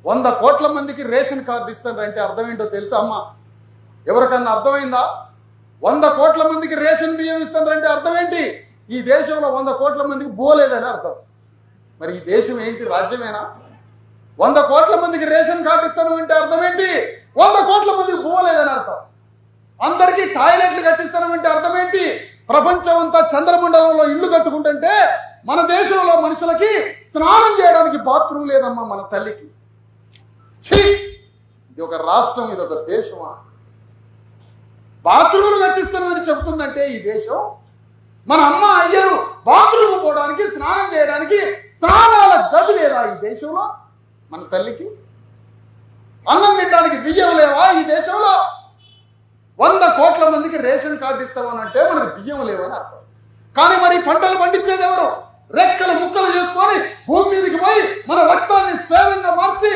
100 కోట్ల మందికి ration card ఇస్తారంటే అర్థం ఏంటో తెలుసా అమ్మా? ఎవరికన్నా అర్థమైందా? 100 కోట్ల మందికి రేషన్ బియ్యం ఇస్తారంటే అర్థం ఏంటి? ఈ దేశంలో 100 కోట్ల మందికి పోలేదని అర్థం. మరి ఈ దేశం ఏంటి? రాజ్యమేనా? 100 కోట్ల మందికి రేషన్ కార్డు ఇస్తాను అంటే అర్థం ఏంటి? 100 కోట్ల మందికి పోలేదని అర్థం. అందరికీ టాయిలెట్లు కట్టిస్తానంటే అర్థం ఏంటి? ప్రపంచం అంతా చంద్రమండలంలో ఇల్లు కట్టుకుంటుంటే మన దేశంలో మనుషులకి స్నానం చేయడానికి బాత్రూమ్ లేదమ్మా మన తల్లికి. ఇది ఒక రాష్ట్రం, ఇది ఒక దేశమా? బాత్రూములు కట్టిస్తానని చెబుతుందంటే ఈ దేశం. మన అమ్మ అయ్యలు బాత్రూమ్ పోవడానికి, స్నానం చేయడానికి స్నానాల గది లేదా ఈ దేశంలో మన తల్లికి? అన్నం తినడానికి బియ్యం లేవా ఈ దేశంలో? 100 కోట్ల మందికి రేషన్ కార్డు ఇస్తామనంటే మనకు బియ్యం లేవని అర్థం. కానీ మరి పంటలు పండించేది ఎవరు? రెక్కలు ముక్కలు చేసుకొని భూమి మీదకి పోయి మన రక్తాన్ని సేవంగా మార్చి